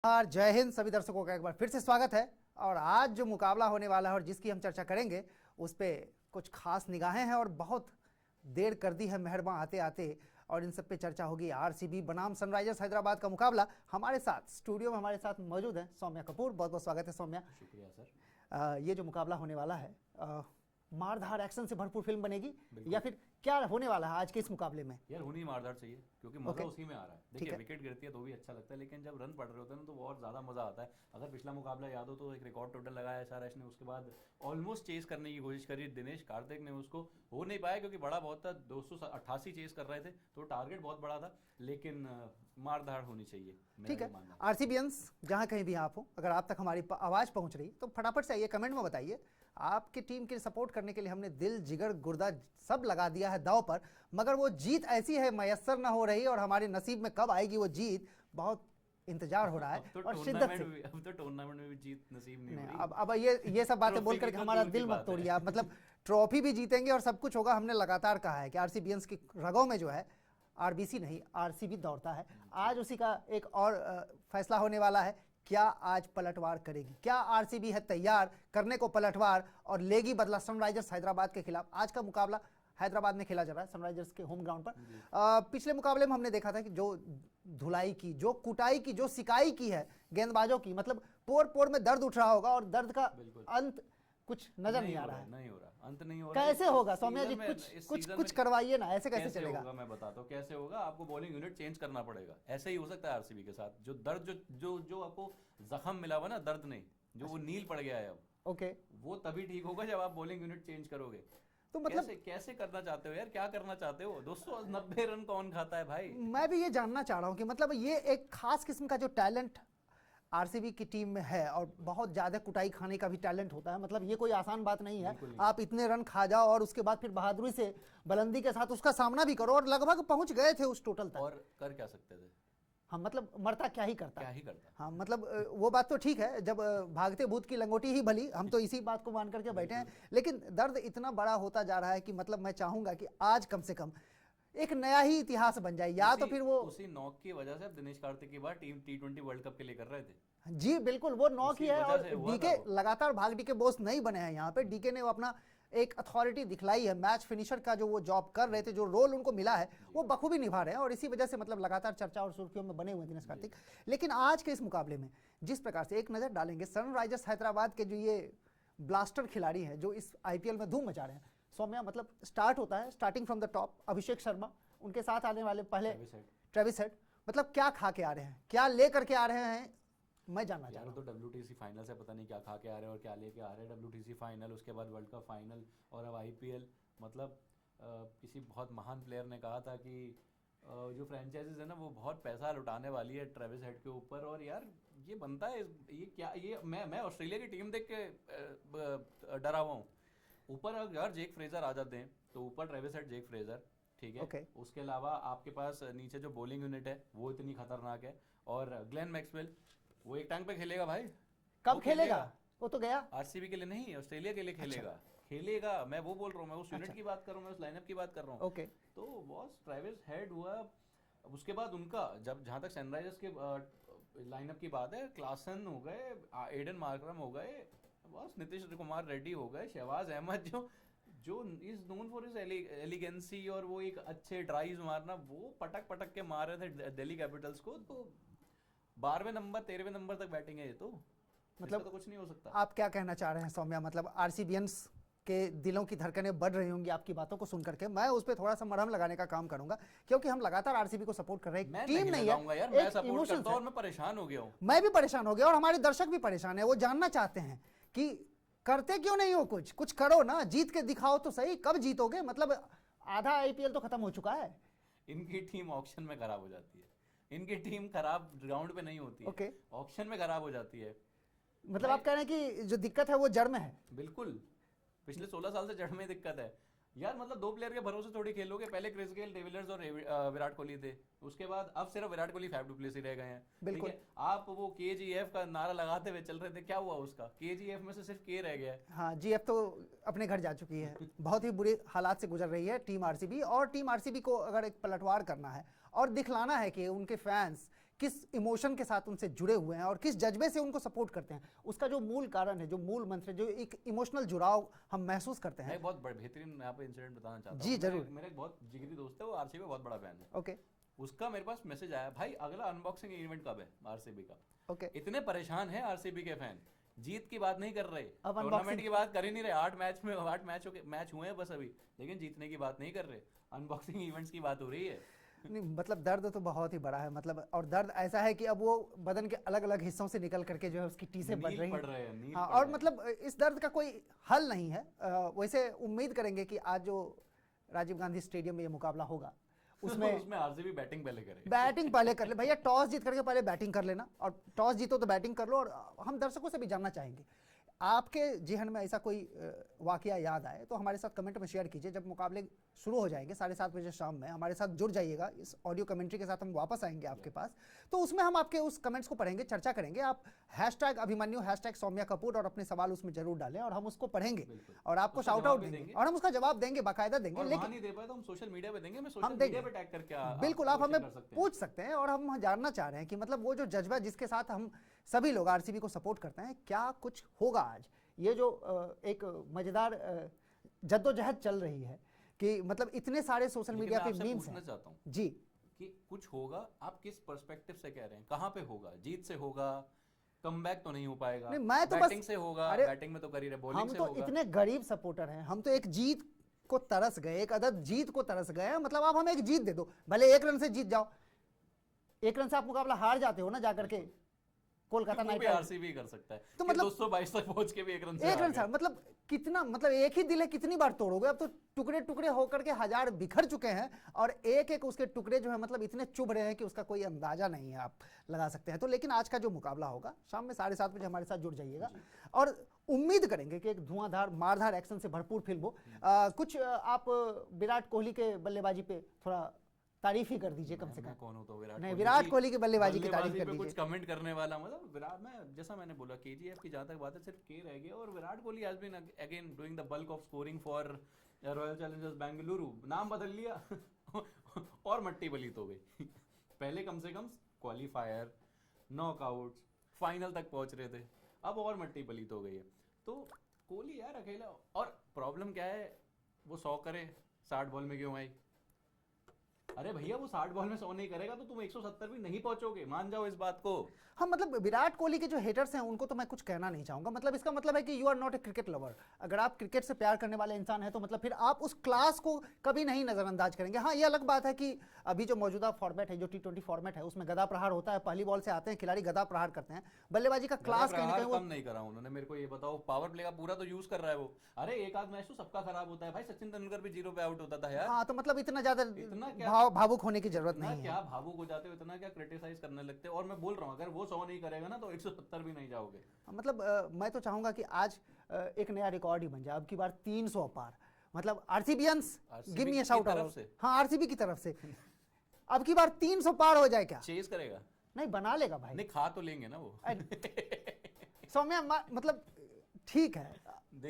जय हिंद सभी दर्शकों का एक बार फिर से स्वागत है। और आज जो मुकाबला होने वाला है और जिसकी हम चर्चा करेंगे उस पे कुछ खास निगाहें हैं और बहुत देर कर दी है मेहरबान आते आते, और इन सब पे चर्चा होगी। आरसीबी बनाम सनराइजर्स हैदराबाद का मुकाबला। हमारे साथ स्टूडियो में हमारे साथ मौजूद है सौम्या कपूर। बहुत बहुत स्वागत है सौम्या। शुक्रिया सर। ये जो मुकाबला होने वाला है मारधार एक्शन से भरपूर फिल्म बनेगी या फिर क्या होने वाला है आज के इस मुकाबले में? यार होनी मारदार चाहिए क्योंकि मजा उसी में आ रहा है। देखिए विकेट गिरती है तो भी अच्छा लगता है, लेकिन जब रन पड़ रहे होते हैं तो बहुत ज्यादा मजा आता है। अगर पिछला मुकाबला याद हो तो एक रिकॉर्ड टोटल लगाया SRH ने, उसके बाद ऑलमोस्ट चेस करने की कोशिश करी दिनेश कार्तिक ने, उसको हो नहीं पाया क्योंकि बड़ा बहुत था, 288 चेस कर रहे थे तो टारगेट बहुत बड़ा था, लेकिन मारधाड़ होनी चाहिए। ठीक है आरसीबियंस, जहां कहीं भी आप हो, अगर आप तक हमारी आवाज पहुंच रही तो फटाफट से आइए, कमेंट में बताइए। आपकी टीम के सपोर्ट करने के लिए हमने दिल जिगर गुर्दा सब लगा दिया है दांव पर, मगर वो जीत ऐसी है मयसर ना हो रही, और हमारे नसीब में कब आएगी वो जीत, बहुत इंतजार हो रहा है। तो और शिद्दत से अब तो टूर्नामेंट में भी जीत नसीब नहीं हो रही। अब ये सब बातें बोल करके हमारा दिल मत तोड़िए आप। मतलब ट्रॉफी भी जीतेंगे और सब कुछ होगा। हमने लगातार कहा है कि आरसीबियंस की रगों में जो है आरबीसी नहीं आरसीबी दौड़ता है। आज उसी का एक और फैसला होने वाला है। क्या आज पलटवार करेगी? क्या आरसीबी है तैयार करने को पलटवार और लेगी बदला सनराइजर्स हैदराबाद के खिलाफ? आज का मुकाबला हैदराबाद में खेला जा रहा है, सनराइजर्स के होम ग्राउंड पर। पिछले मुकाबले में हमने देखा था कि जो धुलाई की, जो कुटाई की, जो सिकाई की है गेंदबाजों की, मतलब पोर पोर में दर्द उठ रहा होगा और दर्द का अंत कुछ नजर नहीं आ रहा है। नहीं हो रहा, अंत नहीं हो रहा। कैसे होगा सौम्या जी? कुछ करवाइए ना, ऐसे कैसे चलेगा? होगा मैं बताता हूँ कैसे होगा। आपको बॉलिंग यूनिट चेंज करना पड़ेगा। ऐसे ही हो सकता है आरसीबी के साथ। जो दर्द जो आपको जख्म मिला हुआ ना, दर्द नहीं, जो वो नील पड़ गया है अब, ओके, वो तभी ठीक होगा जब आप बॉलिंग यूनिट चेंज करोगे। तो मतलब कैसे करना चाहते हो यार? क्या करना चाहते हो? 290 रन कौन खाता है भाई? मैं भी ये जानना चाह रहा हूँ कि मतलब ये एक खास किस्म का जो टैलेंट आरसीबी की टीम में है, और बहुत ज्यादा कुटाई खाने का भी टैलेंट होता है। मतलब ये कोई आसान बात नहीं है। आप इतने रन खा जाओ और उसके बाद फिर बहादुरी से बुलंदी के साथ उसका सामना भी करो, और लगभग पहुंच गए थे उस टोटल तक। और कर क्या सकते थे? हाँ, मतलब मरता क्या ही करता। हाँ, मतलब वो बात तो ठीक है, जब भागते भूत की लंगोटी ही भली, हम तो इसी बात को मान करके बैठे हैं। लेकिन दर्द इतना बड़ा होता जा रहा है कि मतलब मैं चाहूंगा कि आज कम से कम एक नया ही इतिहास बन जाए। या तो फिर वो उसी नॉक की वजह से अब दिनेश कार्तिक की बात टीम T20 वर्ल्ड कप के लिए कर रहे थे। जी बिल्कुल, वो नॉक ही है। और डीके लगातार भाग डीके बोस नहीं बने हैं यहाँ पे। डीके ने वो अपना एक अथॉरिटी दिखलाई है, मैच फिनिशर का जो वो जॉब कर रहे थे, जो रोल उनको मिला है वो बखूबी निभा रहे हैं, और इसी वजह से मतलब लगातार चर्चा और सुर्खियों में बने हुए दिनेश कार्तिक। लेकिन आज के इस मुकाबले में जिस प्रकार से एक नजर डालेंगे सनराइजर्स हैदराबाद के जो ये ब्लास्टर खिलाड़ी हैं जो इस आईपीएल में धूम मचा रहे हैं सौम्या, मतलब स्टार्ट होता है starting from the top, Abhishek Sharma, उनके साथ आने वाले पहले ट्रेविस हेड, मतलब क्या खा के आ रहे हैं, क्या ले करके आ रहे हैं, मैं जानना चाह रहा हूं। तो WTC फाइनल से पता नहीं क्या खा के आ रहे हैं और क्या लेके आ रहे हैं। WTC फाइनल, उसके बाद वर्ल्ड कप फाइनल, और अब IPL। मतलब किसी बहुत महान प्लेयर ने कहा था कि जो फ्रेंचाइजीज है ना वो बहुत पैसा लुटाने वाली है ट्रेविस हेड के ऊपर। और यार ये बनता है, ये क्या, ये मैं ऑस्ट्रेलिया की टीम देख के डरा हुआ हूँ। ऊपर अगर जेक फ्रेजर आ जाते हैं तो ऊपर ट्रेविस हेड, जेक फ्रेजर, ठीक है। उसके अलावा आपके पास नीचे जो बॉलिंग यूनिट है वो इतनी खतरनाक है, और ग्लेन मैक्सवेल वो एक टांग पे खेलेगा भाई। कब खेलेगा? वो तो गया आरसीबी के लिए नहीं, ऑस्ट्रेलिया के लिए खेलेगा। खेलेगा, मैं वो बोल रहा हूँ, मैं उस यूनिट की बात कर रहा हूँ, मैं उस लाइनअप की बात कर रहा हूँ। ओके, तो बॉस ट्रेविस हेड हुआ। उसके बाद उनका जब जहां तक सनराइजर्स के लाइनअप की बात है, क्लासन हो गए, एडन मार्करम हो गए, बॉस नीतीश कुमार रेड्डी हो गए, शहबाज अहमद जो इज नोन फॉर इज एलिगेंसी, और वो एक अच्छे ड्राइव मारना, वो पटक पटक के मार रहे थे दिल्ली कैपिटल्स को। तो 12वें नंबर 13वें नंबर तक बैटिंग है ये, तो मतलब तो कुछ नहीं हो सकता। आप क्या कहना चाह रहे हैं सौम्या? मतलब आरसीबियंस के दिलों की धड़कनें बढ़ रही होंगी आपकी बातों को सुन करके। मैं उस पर थोड़ा सा मरहम लगाने का काम करूंगा, क्योंकि हम लगातार आरसीबी को सपोर्ट कर रहे हैं। टीम नहीं है यार, मैं सपोर्ट करता हूं और मैं परेशान हो गया हूं। मैं भी परेशान हो गया और हमारे दर्शक भी परेशान है। वो जानना चाहते हैं कि करते क्यों नहीं हो, कुछ करो ना, जीत के दिखाओ तो सही। कब जीतोगे? मतलब आधा आईपीएल तो खत्म हो चुका है। इनकी टीम ऑक्शन में खराब हो जाती है। इनकी टीम खराब ग्राउंड पे नहीं होती है, ऑक्शन में खराब हो जाती है। मतलब आप कह रहे हैं कि जो दिक्कत है वो जड़ में है? बिल्कुल, पिछले 16 साल से जड़ में दिक्कत है यार। मतलब दो प्लेयर के भरोसे थोड़ी खेलोगे। पहले क्रिस गेल, डिविलियर्स और विराट कोहली थे, उसके बाद अब सिर्फ Virat Kohli, Faf du Plessis रह गए हैं। बिल्कुल। आप वो KGF का नारा लगाते हुए चल रहे थे, क्या हुआ उसका? KGF में से सिर्फ K रह गया है। हाँ, GF तो अपने घर जा चुकी है। बहुत ही बुरे हालात से गुजर रही है टीम आरसीबी, और टीम आरसीबी को अगर एक पलटवार करना है और दिखलाना है कि उनके फैंस किस इमोशन के साथ उनसे जुड़े हुए हैं और किस जज्बे से उनको सपोर्ट करते हैं, उसका जो मूल कारण है, जो मूल मंत्र है, जो एक इमोशनल जुड़ाव हम महसूस करते हैं। मैं बहुत बेहतरीन यहाँ पे इंसिडेंट बताना चाहता हूँ। जी जरूर। मेरा एक बहुत जिगरी दोस्त है, वो आरसीबी का बहुत बड़ा फैन है। ओके उसका मेरे पास मैसेज आया, भाई अगला अनबॉक्सिंग इवेंट कब है आरसीबी का। ओके। इतने परेशान है आरसीबी के फैन, जीत की बात नहीं कर रहे, अब टूर्नामेंट unboxing- की बात कर ही नहीं रहे। 8 मैच हुए हैं बस अभी, लेकिन जीतने की बात नहीं कर रहे, अनबॉक्सिंग इवेंट्स की बात हो रही है। नहीं मतलब दर्द तो बहुत ही बड़ा है, मतलब और दर्द ऐसा है कि अब वो बदन के अलग अलग हिस्सों से निकल करके जो है उसकी टीसें बढ़ रही हैं। हाँ, और मतलब इस दर्द का कोई हल नहीं है। वैसे उम्मीद करेंगे कि आज जो राजीव गांधी स्टेडियम में ये मुकाबला होगा उसमें आरसीबी बैटिंग पहले करे। बैटिंग पहले कर ले भैया, टॉस जीत करके पहले बैटिंग कर लेना, और टॉस जीतो तो बैटिंग कर लो। और हम दर्शकों से भी जानना चाहेंगे, आपके जेहन में ऐसा कोई वाकया याद आए तो हमारे साथ कमेंट में शेयर कीजिए। जब मुकाबले शुरू हो जाएंगे 7:30 बजे शाम में, हमारे साथ जुड़ जाइएगा, इस ऑडियो कमेंट्री के साथ हम वापस आएंगे आपके पास, तो उसमें हम आपके उस कमेंट्स को पढ़ेंगे, चर्चा करेंगे। आप #अभिमन्यु #सौम्या कपूर और अपने सवाल उसमें जरूर डालें और हम उसको पढ़ेंगे और आपको शाउट आउट देंगे और हम उसका जवाब देंगे, बाकायदा देंगे। लेकिन नहीं दे पाए तो हम सोशल मीडिया पे देंगे, मैं सोशल मीडिया पे टैग करके बिल्कुल आप हमें पूछ सकते हैं। और हम जानना चाह रहे हैं कि मतलब वो जो जज्बा जिसके साथ हम सभी लोग आरसीबी को सपोर्ट करते हैं, क्या कुछ होगा आज। ये जो एक मजेदार जद्दोजहद चल रही है कि मतलब इतने सारे सोशल मीडिया पे मीम्स हैं। चाहता हूं जी कि कुछ होगा, आप किस पर्सपेक्टिव से कह रहे हैं, कहां पे होगा? जीत से होगा, कमबैक तो नहीं हो पाएगा। नहीं, मैं तो बैटिंग बस से होगा, अरे बैटिंग में तो कर ही रहे, बॉलिंग से हम तो होगा। इतने गरीब सपोर्टर हैं, हम तो एक जीत को तरस गए, एक अदद जीत को तरस गए हैं। मतलब आप हमें एक जीत दे दो, भले 1 रन से जीत जाओ। 1 रन से आप मुकाबला हार जाते हो ना जाकर के कोलकाता नाइट राइडर्स, आरसीबी कर सकता है तो मतलब 222 तक पहुंच के भी 1 रन से मतलब कितना, मतलब एक ही दिल है, कितनी बार तोड़ोगे। अब तो टुकड़े टुकड़े होकर के हजार बिखर चुके हैं और एक एक उसके टुकड़े जो है मतलब इतने चुभ रहे हैं कि उसका कोई अंदाजा नहीं है, आप लगा सकते हैं। तो लेकिन आज का जो मुकाबला होगा शाम में 7:30 बजे हमारे साथ जुड़ जाइएगा और उम्मीद करेंगे कि एक धुआंधार मारधार एक्शन से भरपूर फिल्म हो। कुछ आप विराट कोहली के बल्लेबाजी पे थोड़ा तारीफ ही कर दीजिए कम से कम। कौन हो तो विराट कोहली की बल्लेबाजी की तारीफ कर पे दीजिए। कुछ कमेंट करने वाला, मतलब विराट में जैसा मैंने बोला, केजीएफ की जहां तक बात है सिर्फ के रह गया और Virat Kohli has been again doing the bulk of scoring for Royal Challengers Bengaluru. नाम बदल लिया और मट्टी बलीत हो गई। पहले कम से कम क्वालिफायर, नॉकआउट, फाइनल तक पहुंच रहे थे, अब और मट्टी बलीत हो गई है। तो कोहली यार अकेला, और प्रॉब्लम क्या है, वो 100 करे 60 बॉल में क्यों आई? अरे भैया वो 60 बॉल में 100 नहीं करेगा तो तुम 170 भी नहीं पहुंचोगे, मान जाओ इस बात को। हाँ मतलब विराट कोहली के जो हेटर्स हैं उनको तो मैं कुछ कहना नहीं चाहूंगा। मतलब इसका मतलब है कि you are not a cricket lover. अगर आप क्रिकेट से प्यार करने वाले इंसान हैं तो मतलब फिर आप उस क्लास को कभी नहीं नजरअंदाज करेंगे। हाँ ये अलग बात है कि अभी जो मौजूदा फॉर्मेट है, जो T20 फॉर्मेट है, उसमें गदा प्रहार होता है, पहली बॉल से आते हैं खिलाड़ी, गदा प्रहार करते हैं। बल्लेबाजी का क्लास कहीं ना कहीं कम नहीं करा उन्होंने, मेरे को ये बताओ। पावर प्ले का पूरा तो यूज कर रहा है वो। अरे एक आध मैच तो सबका खराब होता है भाई, सचिन तेंदुलकर भी 0 पे आउट होता था यार। हाँ तो मतलब इतना ज्यादा भावुक होने की जरूरत नहीं है। क्या भावुक हो जाते हो, इतना क्या क्रिटिसाइज करने लगते हो। और मैं बोल रहा हूँ अगर वो 100 नहीं करेगा ना तो 170 भी नहीं जाओगे। मतलब मैं तो चाहूंगा कि आज एक नया रिकॉर्ड ही बन जाए, अब की बार 300 पार। मतलब RCBians give me a shout out. हाँ आरसीबी की तरफ से अब की बार 300 पार हो जाए। क्या चेस करेगा? नहीं बना लेगा भाई, नहीं खा तो लेंगे ना वो। सौम्या मतलब ठीक है,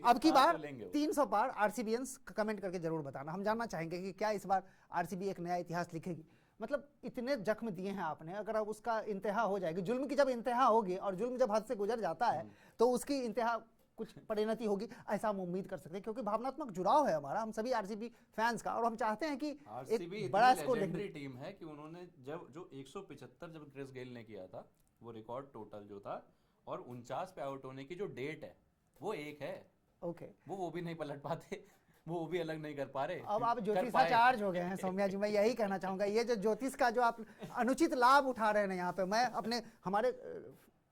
अब की बार 300 पार आरसीबीएंस कमेंट करके जरूर बताना। हम जानना चाहेंगे कि क्या इस बार आरसीबी एक नया इतिहास लिखेगी। मतलब इतने जख्म दिए हैं आपने, अगर अब उसका इंतहा हो जाएगी, जुल्म की जब इंतहा होगी और जुल्म जब हद से गुजर जाता है तो उसकी इंतहा कुछ परिणति होगी, ऐसा हम उम्मीद कर सकते हैं। क्योंकि भावनात्मक जुड़ाव है हमारा, हम सभी आरसीबी फैंस का, और हम चाहते हैं कि एक बड़ा स्कोर देखने। टीम है कि उन्होंने जब जो 175 जब क्रिस गेल ने किया था, वो रिकॉर्ड टोटल जो था, और 49 पे आउट होने की जो डेट है वो एक है। ओके वो भी नहीं पलट पाते, वो भी अलग नहीं कर पा रहे। अब आप ज्योतिषाचार्य हो गए हैं सौम्या जी, मैं यही कहना चाहूंगा। ये जो ज्योतिष का जो आप अनुचित लाभ उठा रहे हैं यहाँ पे, मैं अपने हमारे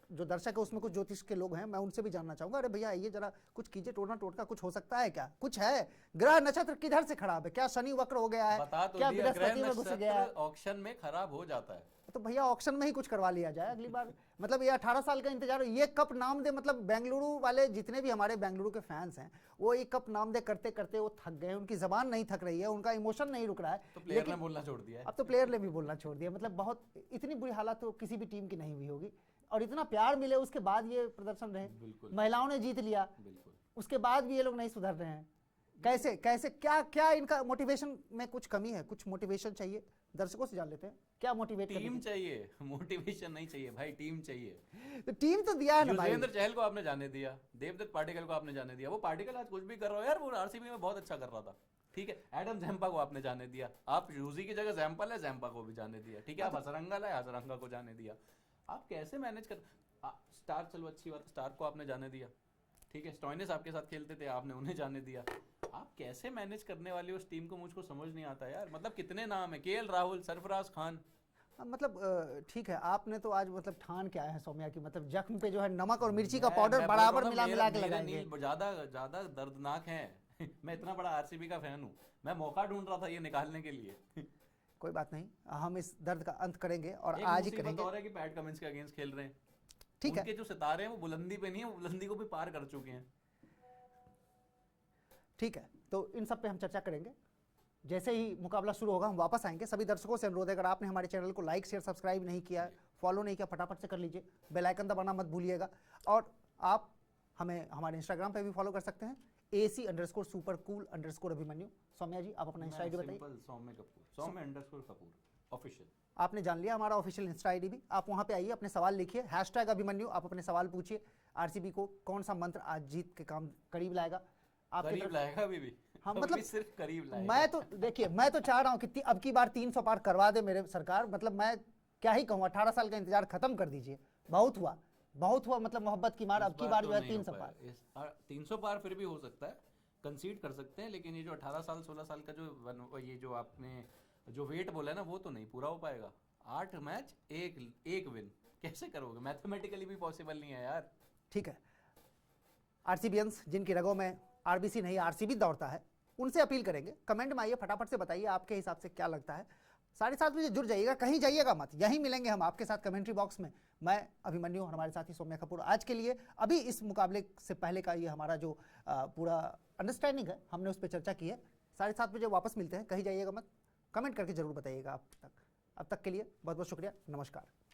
जो दर्शक है उसमें कुछ ज्योतिष के लोग हैं, मैं उनसे भी जानना चाहूंगा। अरे भैया ये जरा कुछ कीजिए, टोना टोटका कुछ हो सकता है क्या? कुछ है? ग्रह नक्षत्र किधर से खराब है? क्या शनि वक्र हो गया है? क्या बृहस्पति में घुस गया है? ऑक्शन में खराब हो जाता है तो भैया ऑक्शन में ही कुछ करवा लिया जाए अगली बार। मतलब ये 18 साल का इंतजार, ये कप नाम दे, मतलब बेंगलुरु वाले जितने भी हमारे बेंगलुरु के फैंस हैं वो ये कप नाम दे करते करते वो थक गए, उनकी जबान नहीं थक रही है, उनका इमोशन नहीं रुक रहा है। तो प्लेयर ने बोलना छोड़ दिया है। अब तो प्लेयर ने भी बोलना छोड़ दिया। मतलब बहुत इतनी बुरी हालत तो किसी भी टीम की नहीं हुई होगी, और इतना प्यार मिले उसके बाद ये प्रदर्शन रहे। महिलाओं ने जीत लिया, उसके बाद भी ये लोग नहीं सुधर रहे हैं। कैसे कैसे क्या क्या इनका मोटिवेशन में कुछ कमी है, कुछ मोटिवेशन चाहिए, दर्शकों से जान लेते हैं क्या मोटिवेट टीम चाहिए, मोटिवेशन नहीं चाहिए भाई, टीम चाहिए। तो टीम तो दिया है ना भाई। युजवेंद्र चहल को आपने जाने दिया, देवदत्त पाटिकल को आपने जाने दिया, वो पाटिकल आज कुछ भी कर रहा हो यार, वो आरसीबी में बहुत अच्छा कर रहा था, ठीक है। एडम जैम्पा को आपने जाने दिया, आप यूजी की जगह जैम्पल है, जैम्पा को भी जाने दिया, ठीक है। आप हसरंगा लाए, हसरंगा को जाने दिया। आप कैसे मैनेज कर स्टार, चलो अच्छी बात, स्टार को आपने जाने दिया, ठीक है। स्टॉइनिस आपके साथ खेलते थे, आपने उन्हें जाने दिया। आप कैसे मैनेज करने वाले हो उस टीम को, मुझको समझ नहीं आता यार। मतलब कितने नाम है, केएल राहुल, सरफराज खान। मतलब ठीक है, आपने तो आज मतलब ठान के आए हैं सौम्या की, मतलब जख्म पे जो है नमक और मिर्ची का मैं पाउडर बोल बराबर रहा हूँ, मिला मिला के मेरे लगाएंगे। नील ज्यादा ज्यादा दर्दनाक है। मैं इतना बड़ा आरसीबी का फैन हूँ, मैं मौका ढूंढ रहा था ये निकालने के लिए। कोई बात नहीं, हम इस दर्द का अंत करेंगे और एक आज ही मुसीबत करेंगे। और है कि पैट कमिंस के अगेंस्ट खेल रहे हैं, ठीक है, उनके जो सितारे हैं वो बुलंदी पे नहीं है, वो बुलंदी को भी पार कर चुके हैं। ठीक है, तो इन सब पे हम चर्चा करेंगे। जैसे ही मुकाबला शुरू होगा हम वापस आएंगे। सभी दर्शकों से अनुरोध है, अगर आपने हमारे चैनल को लाइक शेयर सब्सक्राइब नहीं किया, फॉलो नहीं किया, फटाफट से कर लीजिए, बेल आइकन दबाना मत भूलिएगा। और आप हमें हमारे इंस्टाग्राम पे भी फॉलो कर सकते हैं, AC_supercool_अभिमन्यु। सौम्या जी आप अपना इंस्टा आईडी बताइए। सौम्य कपूर, सौम्य_कपूर ऑफिशियल। आपने जान लिया हमारा ऑफिशियल इंस्टा आईडी भी। आप वहां पे आइए, अपने सवाल लिखिए, #अभिमन्यु, आप अपने सवाल पूछिए। आरसीबी को कौन सा मंत्र आज जीत के काम करीब लाएगा, करीब लाएगा अभी भी। हाँ अभी मतलब सिर्फ करीब लाएगा। मैं तो देखिए, मैं तो चाह रहा हूँ कि अब की बार 300 पार करवा दे मेरे सरकार। मतलब मैं क्या ही कहूँ, 18 साल का इंतजार खत्म कर दीजिए, बहुत हुआ बहुत हुआ। मतलब मोहब्बत की मार, अब की बार जो है 300 पार। 300 पार फिर भी हो सकता है, कंसीड कर सकते हैं, लेकिन ये जो 18 साल 16 साल का जो ये जो आपने जो वेट बोला है ना, वो तो नहीं पूरा हो पाएगा। 8 मैच एक विन कैसे करोगे, मैथमेटिकली भी पॉसिबल नहीं है यार। ठीक है, आरसीबीएंस जिनकी रगों में आरबीसी नहीं आरसीबी दौड़ता है, उनसे अपील करेंगे, कमेंट में आइए, फटाफट से बताइए आपके हिसाब से क्या लगता है। 7:30 बजे जुड़ जाइएगा, कहीं जाइएगा मत, यहीं मिलेंगे हम आपके साथ कमेंट्री बॉक्स में। मैं अभिमन्यु और हमारे साथी सौम्या कपूर। आज के लिए अभी इस मुकाबले से पहले का ये हमारा जो पूरा अंडरस्टैंडिंग है, हमने उस पर चर्चा की है। 7:30 बजे वापस मिलते हैं, कहीं जाइएगा मत, कमेंट करके जरूर बताइएगा। अब तक के लिए बहुत बहुत शुक्रिया, नमस्कार।